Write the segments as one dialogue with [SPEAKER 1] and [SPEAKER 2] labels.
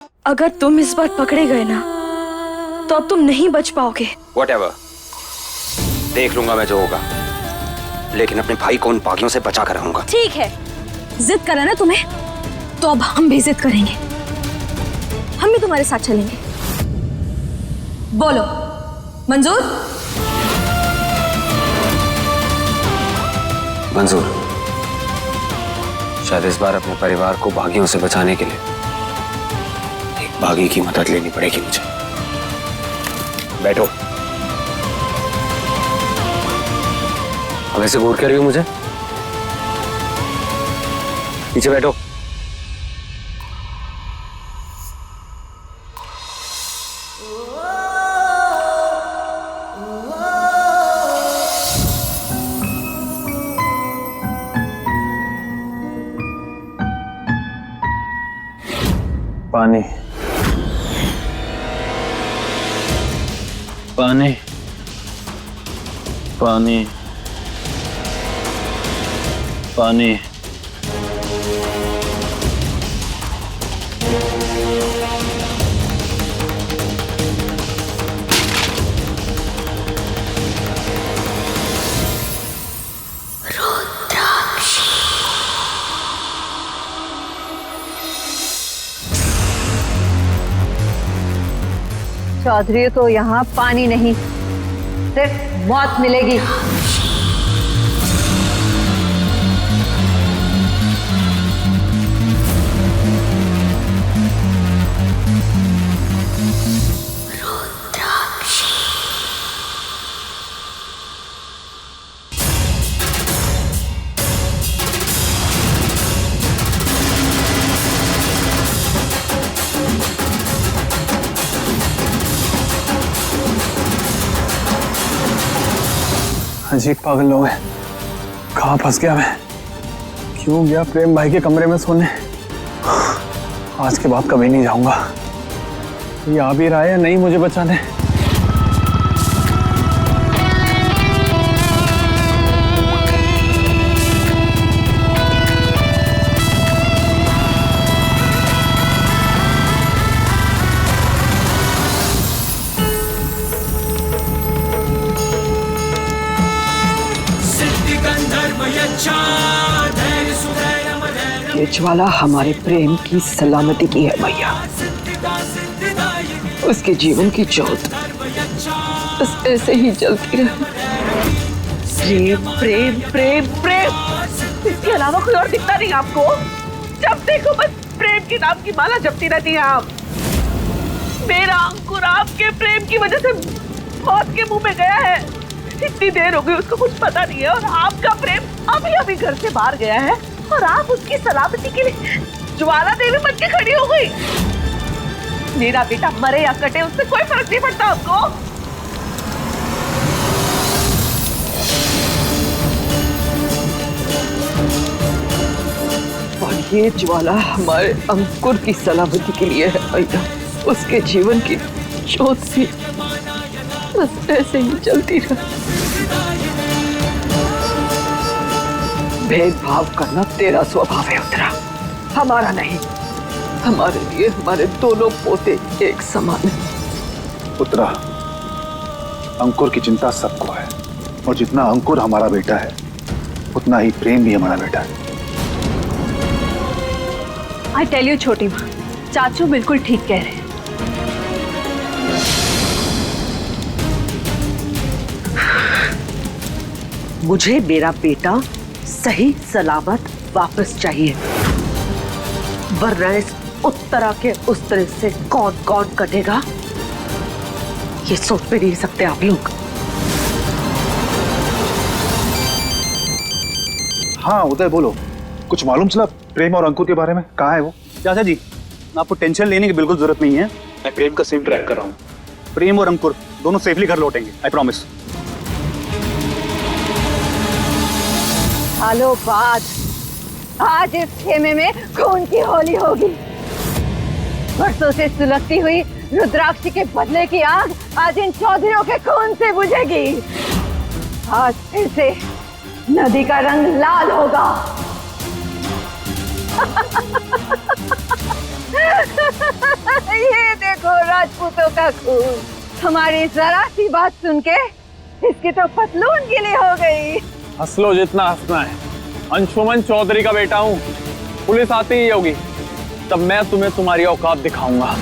[SPEAKER 1] अगर तुम इस बार पकड़े गए ना तो अब तुम नहीं बच पाओगे।
[SPEAKER 2] Whatever. देख लूंगा मैं जो होगा, लेकिन अपने भाई को उन पागियों से बचा कर रहूंगा।
[SPEAKER 1] ठीक है, जिद करा ना तुम्हें, तो अब हम भी जिद करेंगे। हम भी तुम्हारे साथ चलेंगे। बोलो, मंजूर?
[SPEAKER 2] मंजूर। शायद इस बार अपने परिवार को बागियों से बचाने के लिए एक बागी की मदद लेनी पड़ेगी मुझे। बैठो। अब ऐसे घूर कर रही हो मुझे? पीछे बैठो।
[SPEAKER 3] पानी पानी पानी पानी।
[SPEAKER 4] चौधरी को यहाँ पानी नहीं, सिर्फ मौत मिलेगी।
[SPEAKER 3] अजीब पागल लोग हैं। कहाँ फंस गया मैं? क्यों गया प्रेम भाई के कमरे में सोने? आज के बाद कभी नहीं जाऊंगा। ये आ भी रहा है या नहीं मुझे बचाने?
[SPEAKER 5] ये ज्वाला हमारे प्रेम की सलामती की है भैया। उसके जीवन की ज्योत बस ऐसे ही जलती रहे। प्रेम प्रेम प्रेम प्रेम, इसके अलावा कोई और दिखता नहीं आपको? जब देखो बस प्रेम के नाम की माला जपती रहती हैं आप। मेरा अंकुर आपके प्रेम की वजह से मौत के मुंह में गया है। इतनी देर हो गई उसको कुछ पता नहीं है, और आपका प्रेम अभी अभी घर से बाहर गया है और आप उसकी सलामती के लिए ज्वाला देवी बन के खड़ी हो गई। मेरा बेटा मरे या कटे उससे कोई फर्क नहीं पड़ता आपको। और ये ज्वाला हमारे अंकुर की सलामती के लिए है भैया। उसके जीवन की ज्योत भी बस ऐसे ही चलती रहे। भेदभाव करना तेरा स्वभाव है उत्तरा, हमारा नहीं। हमारे लिए हमारे दोनों पोते एक समान है।
[SPEAKER 6] उत्तरा, अंकुर की चिंता सबको है, और जितना अंकुर हमारा बेटा है उतना ही प्रेम भी हमारा बेटा है।
[SPEAKER 4] आई टेल यू छोटी माँ, चाचू बिल्कुल ठीक कह रहे हैं।
[SPEAKER 5] मुझे मेरा बेटा सही सलामत वापस चाहिए, वरना इस उत्तरा के उस तरह से कौन कौन कटेगा ये सोच भी नहीं सकते आप लोग।
[SPEAKER 6] हाँ उदय, बोलो। कुछ मालूम चला प्रेम और अंकुर के बारे में? कहाँ है वो?
[SPEAKER 3] चाचा जी, आपको टेंशन लेने की बिल्कुल जरूरत नहीं है। मैं प्रेम का सिम ट्रैक कर रहा हूँ। प्रेम और अंकुर दोनों सेफली घर लौटेंगे, आई प्रॉमिस।
[SPEAKER 4] सालों बाद आज इस खेमे में खून की होली होगी। बरसों से सुलगती हुई रुद्राक्षी के बदले की आग आज इन चौधरियों के खून से बुझेगी। आज फिर से नदी का रंग लाल होगा। हाथों का खून। हमारी जरा सी बात सुन के इसकी तो पतलून गीली हो गई।
[SPEAKER 3] हंस लो जितना हंसना है। अंशुमन चौधरी का बेटा हूँ, पुलिस आती ही होगी तब मैं तुम्हें तुम्हारी औकात दिखाऊंगा।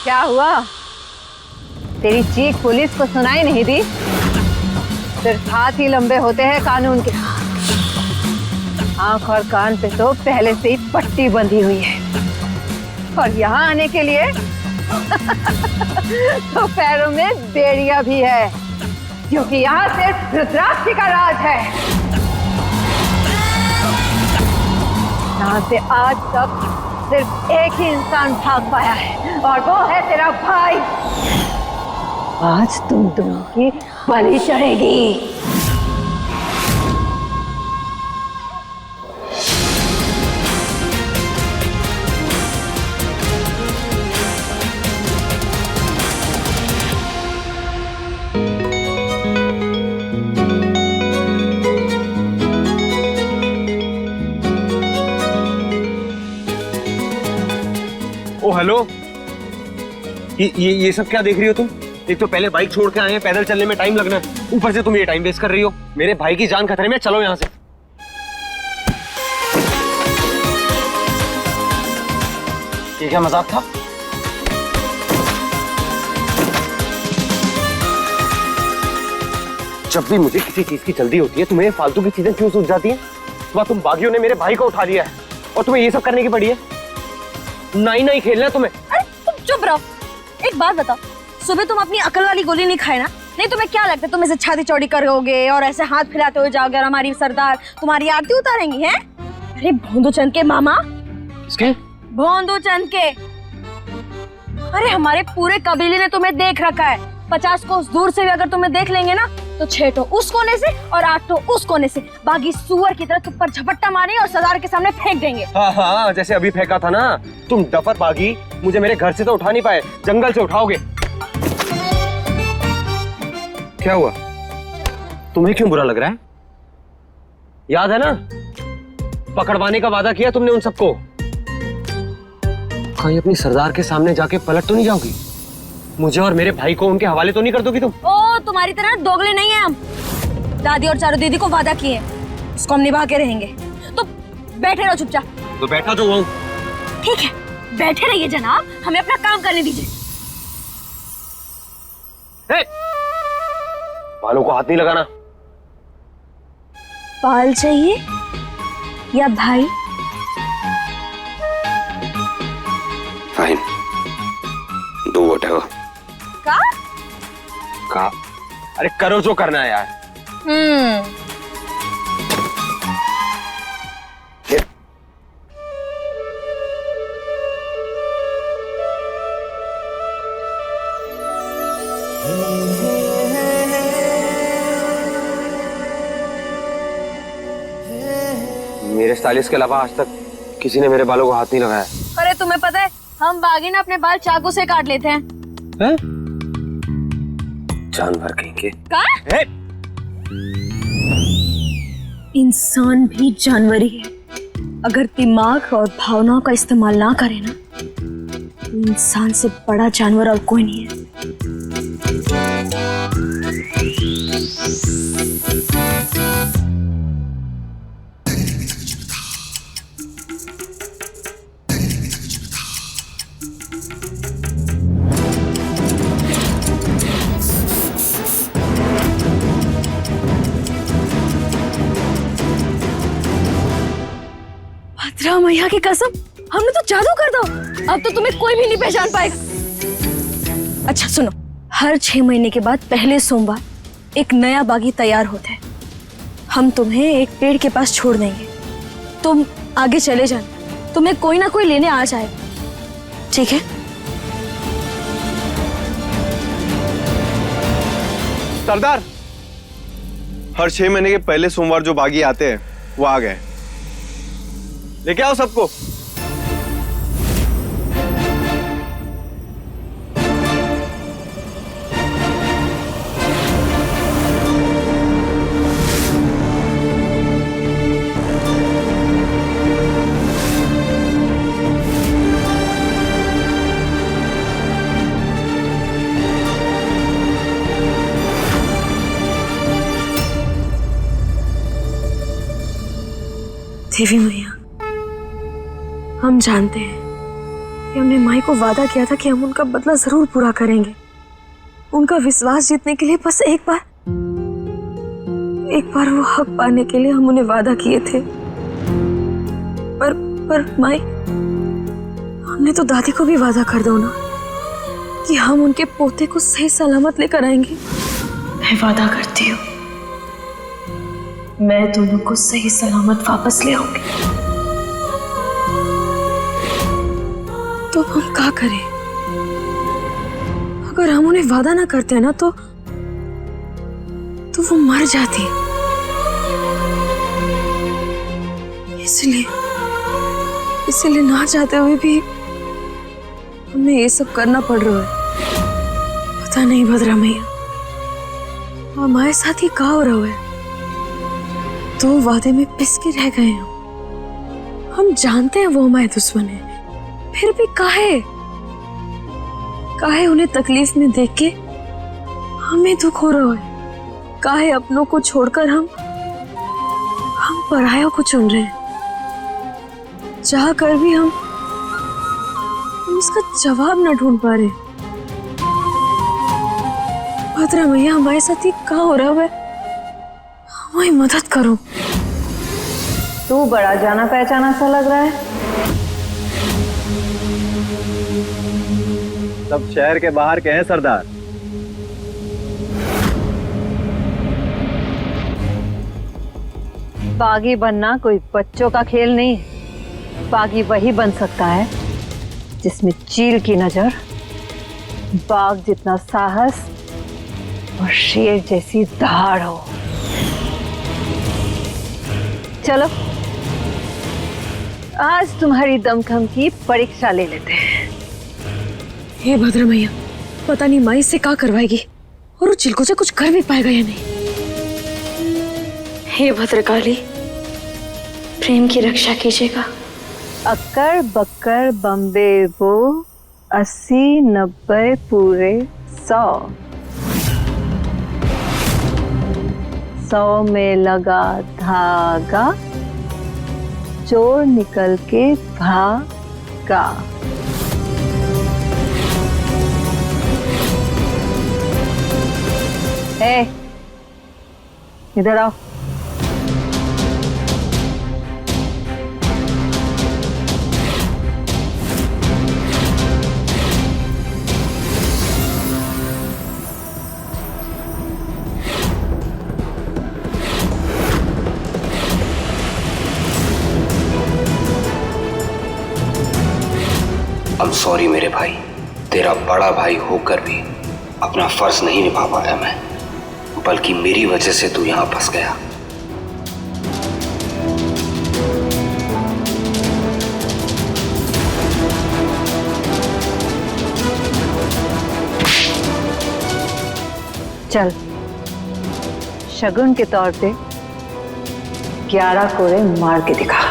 [SPEAKER 4] क्या हुआ? तेरी चीख पुलिस को सुनाई नहीं दी? सिर्फ हाथ ही लंबे होते हैं कानून के। आंख और कान पे तो पहले से ही पट्टी बंधी हुई है, और यहाँ आने के लिए तो पैरों में बेड़ियां भी है, क्योंकि यहाँ सिर्फ रुद्राक्षी का राज है। यहाँ से आज तक सिर्फ एक ही इंसान भाग पाया है, और वो है तेरा भाई। आज तुम दोनों की बलि चढ़ेगी।
[SPEAKER 7] ओ हेलो, ये सब क्या देख रही हो तुम? एक तो पहले बाइक छोड़ के आए हैं, पैदल चलने में टाइम लगना है, ऊपर से तुम ये टाइम वेस्ट कर रही हो। मेरे भाई की जान खतरे में, चलो यहाँ से। ये क्या मजाक था? जब भी मुझे किसी चीज की जल्दी होती है, तुम्हें फालतू की चीजें क्यों सूझ जाती हैं? तुम बागियों ने मेरे भाई को उठा लिया है और तुम्हें ये सब करने की पड़ी है। नहीं खेलना है तुम्हें।
[SPEAKER 1] अरे तुम चुप रहो। एक बात बताओ, सुबह तुम अपनी अकल वाली गोली नहीं खाए ना? नहीं तुम्हें क्या लगता है तुम ऐसे छाती चौड़ी करोगे और ऐसे हाथ फैलाते हुए जाओगे और हमारी सरदार तुम्हारी आरती उतारेंगी हैं? अरे भोंदू चंद के मामा।
[SPEAKER 7] किसके?
[SPEAKER 1] भोंदू चंद के। अरे हमारे पूरे कबीले ने तुम्हें देख रखा है। 50 कोस दूर से भी अगर तुम्हें देख लेंगे ना तो 6 ठो उस कोने से और 8 ठो उस कोने से बागी सुअर की तरह तुम पर झपट्टा मारेंगे और सरदार के सामने फेंक देंगे।
[SPEAKER 7] हाँ, जैसे अभी फेंका था ना। तुम डफर बागी मुझे मेरे घर से तो उठा नहीं पाए, जंगल से उठाओगे। क्या हुआ? तुम्हें क्यों बुरा लग रहा है? याद है ना, पकड़वाने का वादा किया तुमने उन सबको। कहीं अपनी सरदार के सामने जाके पलट तो नहीं जाओगी? मुझे और मेरे भाई को उनके हवाले तो नहीं कर दोगी तुम?
[SPEAKER 1] ओ तुम्हारी तरह दोगले नहीं है हम। दादी और चारू दीदी को वादा किए, उसको हम निभा के रहेंगे। तो बैठे रहो चुपचाप।
[SPEAKER 7] तो बैठा तो हूँ।
[SPEAKER 1] ठीक है, बैठे रहिए जनाब, हमें अपना काम करने दीजिए।
[SPEAKER 7] बालों को हाथ नहीं लगाना।
[SPEAKER 1] बाल चाहिए या भाई?
[SPEAKER 2] फाइन, दो वोट है वो।
[SPEAKER 7] का? अरे करो जो करना है यार। मेरे स्टाइलिस्ट के अलावा आज तक किसी ने मेरे बालों को हाथ नहीं लगाया।
[SPEAKER 1] अरे तुम्हें पता है हम बागी ना अपने बाल चाकू से काट लेते हैं।
[SPEAKER 7] है? जानवर कहीं के।
[SPEAKER 1] का? इंसान भी जानवर ही है। अगर दिमाग और भावनाओं का इस्तेमाल ना करे ना तो इंसान से बड़ा जानवर और कोई नहीं है। भद्रा मैया की कसम, हमने तो जादू कर दो। अब तो तुम्हें कोई भी नहीं पहचान पाएगा। अच्छा सुनो, हर 6 महीने के बाद पहले सोमवार एक नया बागी तैयार होता है। हम तुम्हें एक पेड़ के पास छोड़ देंगे, तुम आगे चले जाना, तुम्हें कोई ना कोई लेने आ जाएगा, ठीक है?
[SPEAKER 8] सरदार, हर 6 महीने के पहले सोमवार जो बागी आते हैं वो आ गए। लेके आओ सबको।
[SPEAKER 1] देवी मैया, हम जानते हैं कि हमने माई को वादा किया था कि हम उनका बदला जरूर पूरा करेंगे। उनका विश्वास जीतने के लिए बस एक बार वो हक पाने के लिए हम उन्हें वादा किए थे। पर माई, हमने तो दादी को भी वादा कर दो ना कि हम उनके पोते को सही सलामत लेकर आएंगे। मैं वादा करती हूँ, मैं दोनों को सही सलामत वापस ले आऊंगी। तो हम क्या करें? अगर हम उन्हें वादा ना करते ना तो वो मर जाती। इसलिए ना चाहते हुए भी हमें ये सब करना पड़ रहा है। पता नहीं भद्रा मैया, हमारे साथ ही क्या हो रहा है। दो वादे में पिस के रह गए हम जानते हैं वो हमारे दुश्मन है, फिर भी काहे उन्हें तकलीफ में देख के हमें दुख हो रहा है। काहे अपनों को छोड़कर हम परायों को चुन रहे हैं। चाह कर भी हम इसका जवाब ना ढूंढ पा रहे। भद्रा मैया, हमारे साथ ही क्या हो रहा है, हमारी मदद करो।
[SPEAKER 4] तू बड़ा जाना पहचाना सा लग रहा है।
[SPEAKER 3] सब शहर के बाहर के हैं सरदार।
[SPEAKER 4] बागी बनना कोई बच्चों का खेल नहीं है। बागी वही बन सकता है जिसमें चील की नजर, बाघ जितना साहस और शेर जैसी दहाड़ हो। चलो, आज तुम्हारी दमखम की परीक्षा ले लेते हैं।
[SPEAKER 1] हे भद्रा मैया, पता नहीं माई से क्या करवाएगी और वो चिलकोचा कुछ कर भी पाएगा या नहीं। हे भद्रकाली, प्रेम की रक्षा कीजिएगा।
[SPEAKER 4] अक्कर बक्कर बम्बे वो 80 90 पूरे 100। 100 में लगा धागा, चोर निकल के भागा। इधर आओ।
[SPEAKER 2] I'm sorry मेरे भाई, तेरा बड़ा भाई होकर भी अपना फर्ज नहीं निभा पाया मैं, बल्कि मेरी वजह से तू यहां फंस गया।
[SPEAKER 4] चल, शगुन के तौर पे 11 कोड़े मार के दिखा।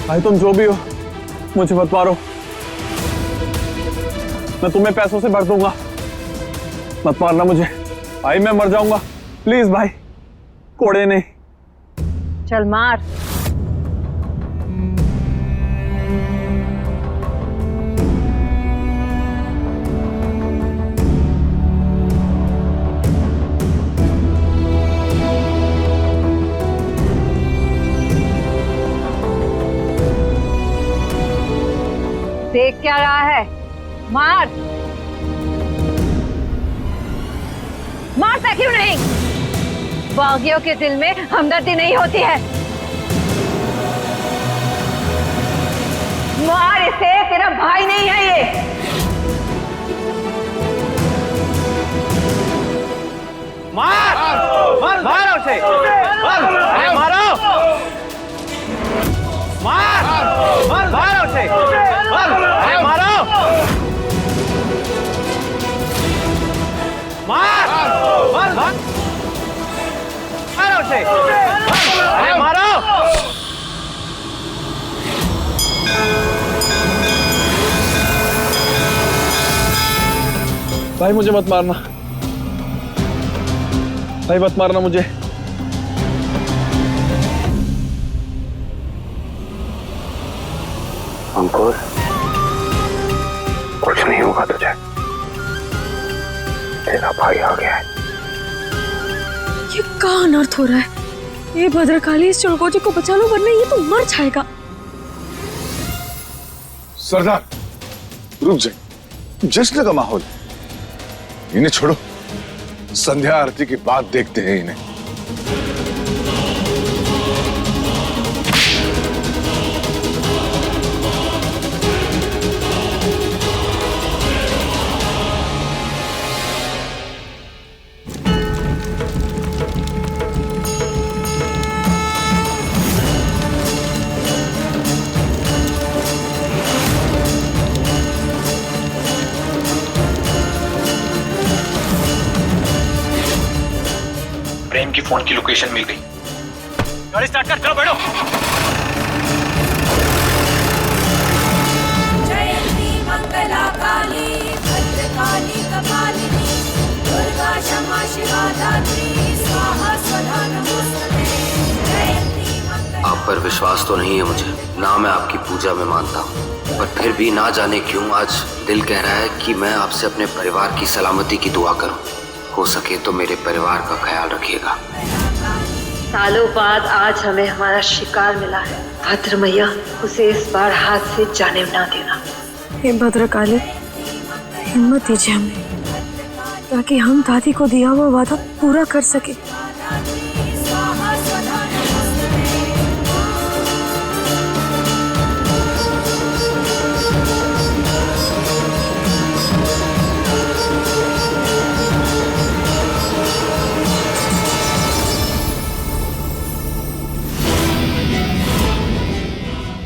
[SPEAKER 3] भाई तुम जो भी हो, मुझे मत मारो। मैं तुम्हें पैसों से भर दूंगा, मत मारना मुझे भाई, मैं मर जाऊंगा। प्लीज भाई, कोड़े नहीं।
[SPEAKER 4] चल मार। देख क्या रहा है, मार। मारता क्यों नहीं? बागियों के दिल में हमदर्दी नहीं होती है। मार इसे, तेरा भाई नहीं है ये।
[SPEAKER 7] मार मार मारो उसे, मारो मारो, मार मारो उसे, मारो मार मारो उसे, मारो।
[SPEAKER 3] भाई मुझे मत मारना, भाई मत मारना मुझे।
[SPEAKER 2] अंकुर, कुछ नहीं होगा तुझे, तेरा भाई आ गया है।
[SPEAKER 1] ये क्या अनर्थ हो रहा है? ये भद्रकाली, इस चुड़कोजी को बचा लो वरना ये तो मर जाएगा।
[SPEAKER 6] सरदार रुक जाए, जश्न का माहौल, इन्हें छोड़ो, संध्या आरती की बात देखते हैं इन्हें।
[SPEAKER 9] प्रेम की फोन की लोकेशन मिल गई। गाड़ी स्टार्ट कर, चलो बैठो।
[SPEAKER 10] जयंती मंगला काली भद्रकाली कपालिनी दुर्गा क्षमा शिवा धात्री स्वाहा स्वधा नमोस्तुते। जयंती मंगला।
[SPEAKER 2] आप पर विश्वास तो नहीं है मुझे, ना मैं आपकी पूजा में मानता हूँ, पर फिर भी ना जाने क्यों आज दिल कह रहा है कि मैं आपसे अपने परिवार की सलामती की दुआ करूं। हो सके तो मेरे परिवार का ख्याल रखिएगा।
[SPEAKER 4] सालों बाद आज हमें हमारा शिकार मिला है। भद्र मैया, उसे इस बार हाथ से जाने ना देना।
[SPEAKER 1] हे भद्रकाली, हिम्मत दीजिए हमें ताकि हम दादी को दिया हुआ वादा पूरा कर सके।
[SPEAKER 10] स्वाहा स्वधा नमोस्तुते।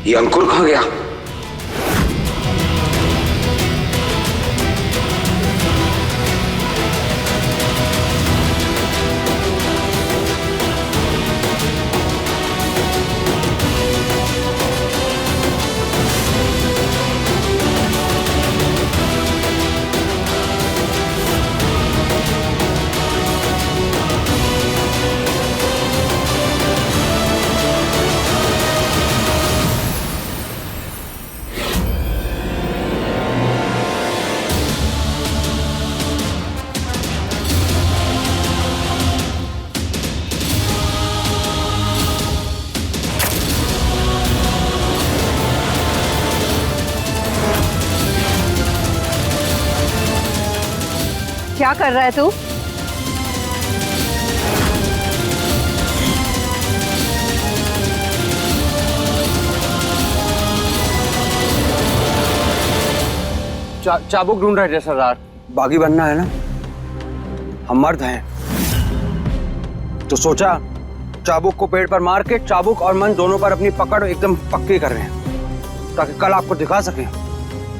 [SPEAKER 2] ये अंकुर कहाँ गया?
[SPEAKER 4] क्या कर रहा है तू?
[SPEAKER 7] चाबुक ढूंढ रहे थे सरदार।
[SPEAKER 11] बागी बनना है ना, हम मर्द हैं, तो सोचा चाबुक को पेड़ पर मार के चाबुक और मन दोनों पर अपनी पकड़ एकदम पक्की कर रहे हैं, ताकि कल आपको दिखा सकें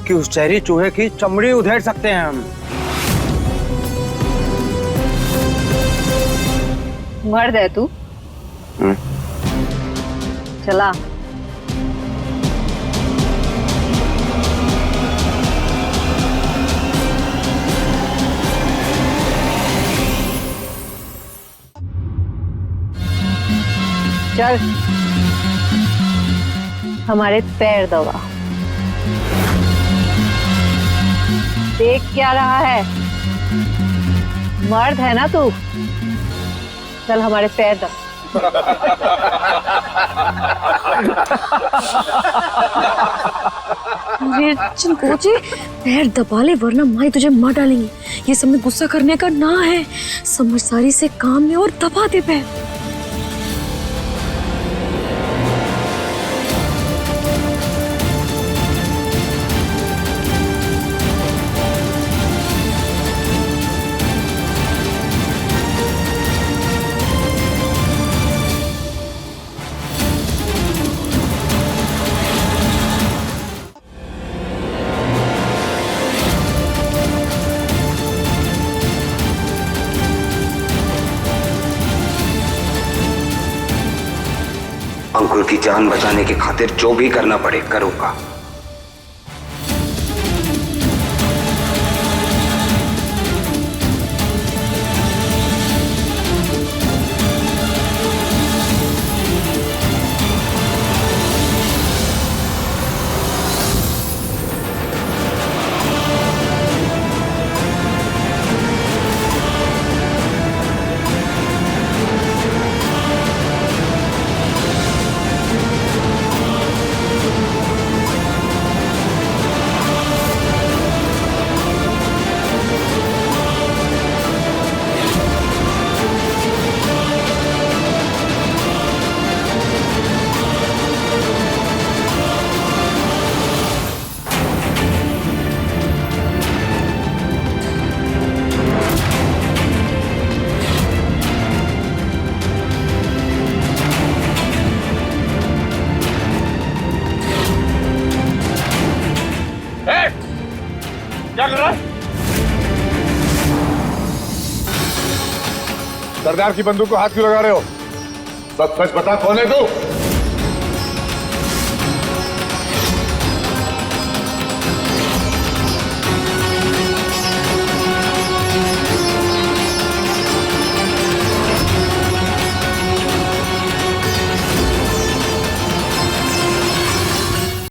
[SPEAKER 11] कि उस जहरी चूहे की चमड़ी उधेड़ सकते हैं हम।
[SPEAKER 4] मर्द है तू? चला। चल, हमारे पैर दबा। देख क्या रहा है? मर्द है ना तू? चल हमारे पैर दबा।
[SPEAKER 1] चिंकोजी, पैर दबा ले वरना माई तुझे मार डालेंगी। ये सब में गुस्सा करने का ना है, समझदारी से काम ले और दबा दे पैर।
[SPEAKER 2] अंकुर की जान बचाने की खातिर जो भी करना पड़े करूंगा।
[SPEAKER 6] क्या कर रहा है? सरदार की बंदूक को हाथ क्यों लगा रहे हो? सच सच बता, कौन है तू?